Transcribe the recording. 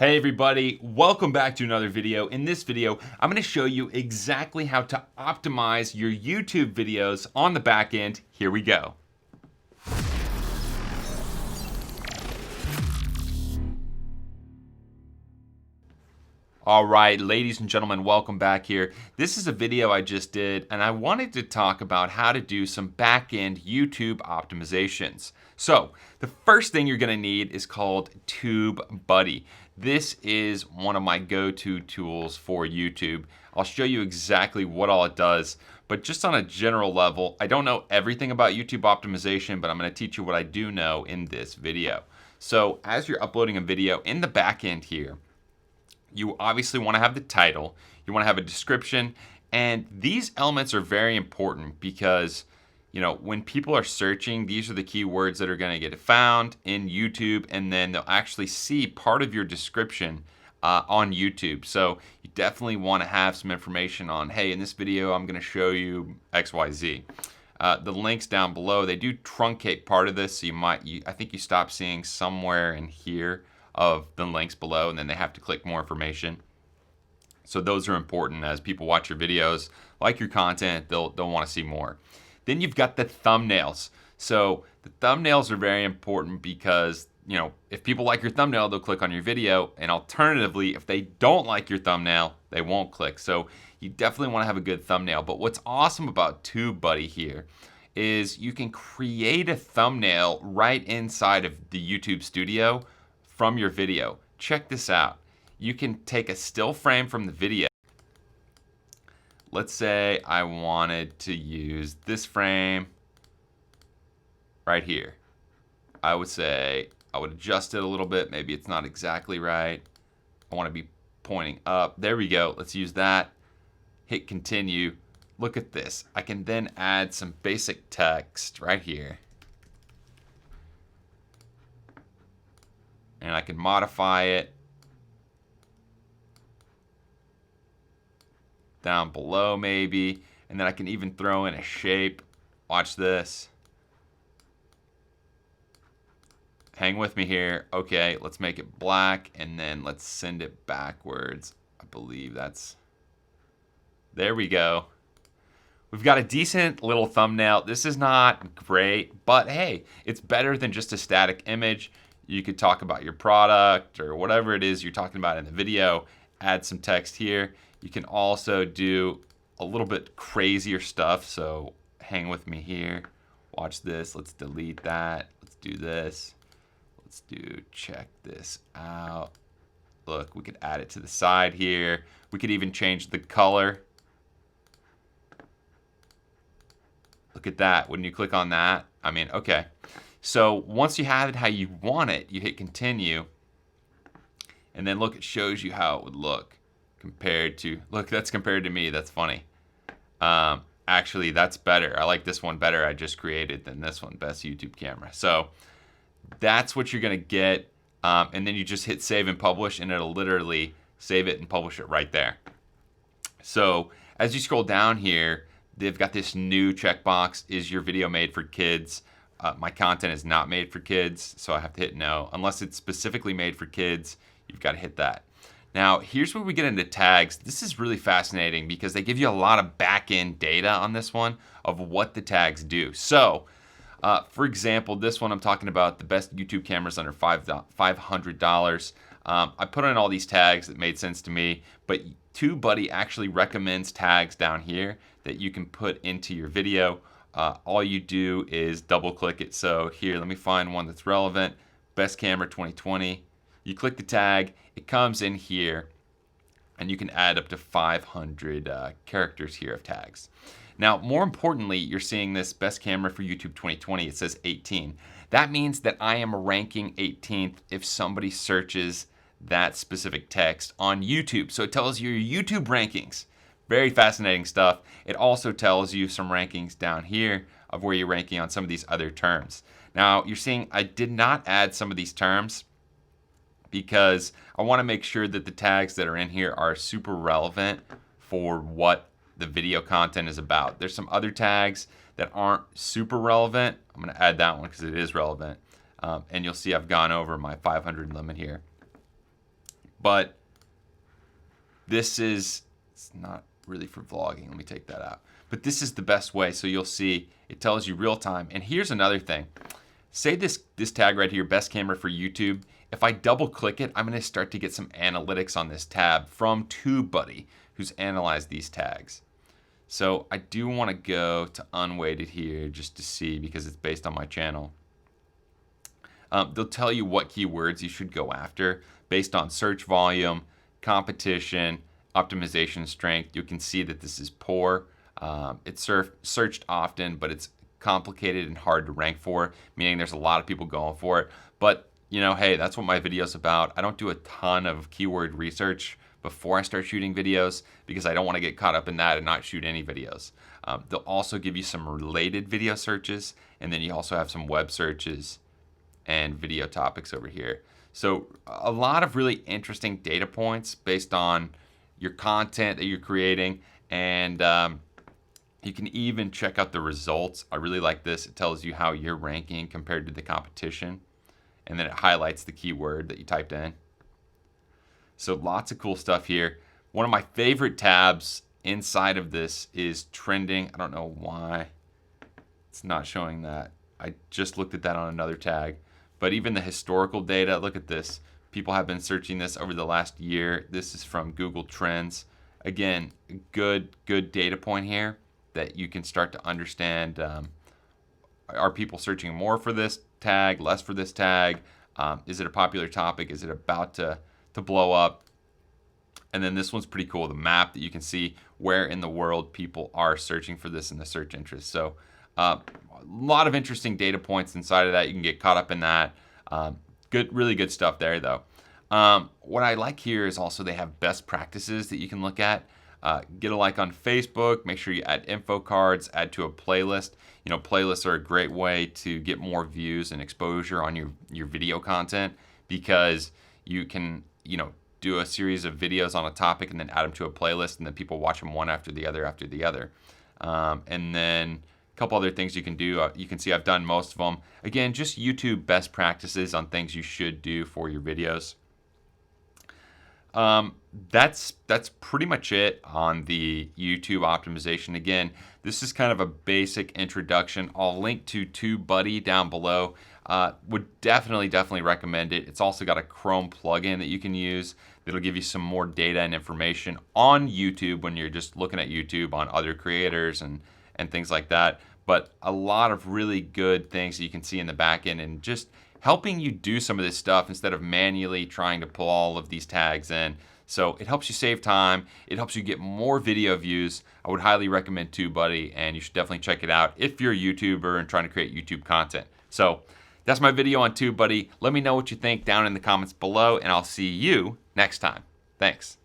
Hey everybody, welcome back to another video. In this video, I'm going to show you exactly how to optimize your YouTube videos on the back end. Here we go. All right, ladies and gentlemen, welcome back here. This is a video I just did, and I wanted to talk about how to do some back-end YouTube optimizations. So, the first thing you're gonna need is called TubeBuddy. This is one of my go-to tools for YouTube. I'll show you exactly what all it does, but just on a general level, I don't know everything about YouTube optimization, but I'm gonna teach you what I do know in this video. So, as you're uploading a video in the back end here, you obviously want to have the title, you want to have a description, and these elements are very important because, when people are searching, these are the keywords that are going to get found in YouTube, and then they'll actually see part of your description on YouTube. So you definitely want to have some information on, hey, in this video, I'm going to show you XYZ. The links down below, they do truncate part of this, so I think you stop seeing somewhere in here of the links below, and then they have to click more information. So those are important as people watch your videos, like your content, they'll want to see more. Then you've got the thumbnails. So the thumbnails are very important because, if people like your thumbnail, they'll click on your video, and alternatively, if they don't like your thumbnail, they won't click. So you definitely want to have a good thumbnail. But what's awesome about TubeBuddy here is you can create a thumbnail right inside of the YouTube Studio from your video. Check this out. You can take a still frame from the video. Let's say I wanted to use this frame right here. I would adjust it a little bit. Maybe it's not exactly right. I want to be pointing up. There we go. Let's use that. Hit continue. Look at this. I can then add some basic text right here. And I can modify it down below maybe, and then I can even throw in a shape. Watch this. Hang with me here. Okay, let's make it black, and then let's send it backwards. I believe there we go. We've got a decent little thumbnail. This is not great, but hey, it's better than just a static image. You could talk about your product or whatever it is you're talking about in the video, add some text here. You can also do a little bit crazier stuff, so hang with me here. Watch this. Let's delete that. Let's do this. Check this out. Look, we could add it to the side here. We could even change the color. Look at that. When you click on that, okay. So once you have it how you want it, you hit continue, and then look, it shows you how it would look compared to, that's compared to me. That's funny. Actually, that's better. I like this one better I just created than this one, best YouTube camera. So that's what you're gonna get, and then you just hit save and publish, and it'll literally save it and publish it right there. So as you scroll down here, they've got this new checkbox, is your video made for kids? My content is not made for kids, so I have to hit no. Unless it's specifically made for kids, you've got to hit that. Now, here's where we get into tags. This is really fascinating because they give you a lot of back-end data on this one of what the tags do. So, for example, this one I'm talking about, the best YouTube cameras under $500. I put in all these tags that made sense to me, but TubeBuddy actually recommends tags down here that you can put into your video. All you do is double click it. So here, let me find one that's relevant. Best camera 2020. You click the tag, it comes in here, and you can add up to 500 characters here of tags. Now, more importantly, you're seeing this best camera for YouTube 2020. It says 18. That means that I am ranking 18th if somebody searches that specific text on YouTube. So it tells you your YouTube rankings. Very fascinating stuff. It also tells you some rankings down here of where you're ranking on some of these other terms. Now, you're seeing I did not add some of these terms because I want to make sure that the tags that are in here are super relevant for what the video content is about. There's some other tags that aren't super relevant. I'm going to add that one because it is relevant. And you'll see I've gone over my 500 limit here. but this is, it's not really for vlogging. Let me take that out. But this is the best way. So you'll see it tells you real time. And here's another thing. Say this tag right here, best camera for YouTube. If I double click it, I'm going to start to get some analytics on this tab from TubeBuddy, who's analyzed these tags. So I do want to go to unweighted here just to see, because it's based on my channel. They'll tell you what keywords you should go after based on search volume, competition, optimization strength. You can see that this is poor. It's searched often, but it's complicated and hard to rank for, meaning there's a lot of people going for it. But you know, hey, that's what my video's about. I don't do a ton of keyword research before I start shooting videos because I don't want to get caught up in that and not shoot any videos. They'll also give you some related video searches, and then you also have some web searches and video topics over here. So a lot of really interesting data points based on your content that you're creating, and you can even check out the results. I really like this. It tells you how you're ranking compared to the competition, and then it highlights the keyword that you typed in. So lots of cool stuff here. One of my favorite tabs inside of this is trending. I don't know why it's not showing that. I just looked at that on another tag. But even the historical data, look at this. People have been searching this over the last year. This is from Google Trends. Again, good data point here that you can start to understand. Are people searching more for this tag, less for this tag? Is it a popular topic? Is it about to blow up? And then this one's pretty cool, the map that you can see where in the world people are searching for this in the search interest. So a lot of interesting data points inside of that. You can get caught up in that. Really good stuff there, though. What I like here is also they have best practices that you can look at. Get a like on Facebook. Make sure you add info cards. Add to a playlist. You know, playlists are a great way to get more views and exposure on your video content, because you can, you know, do a series of videos on a topic and then add them to a playlist, and then people watch them one after the other after the other. And then a couple other things you can do. You can see I've done most of them. Again, just YouTube best practices on things you should do for your videos. That's pretty much it on the YouTube optimization. Again, this is kind of a basic introduction. I'll link to TubeBuddy down below. Would definitely recommend it. It's also got a Chrome plugin that you can use that'll give you some more data and information on YouTube when you're just looking at YouTube on other creators and things like that. But a lot of really good things that you can see in the back end, and just helping you do some of this stuff instead of manually trying to pull all of these tags in. So it helps you save time. It helps you get more video views. I would highly recommend TubeBuddy, and you should definitely check it out if you're a YouTuber and trying to create YouTube content. So that's my video on TubeBuddy. Let me know what you think down in the comments below, and I'll see you next time. Thanks.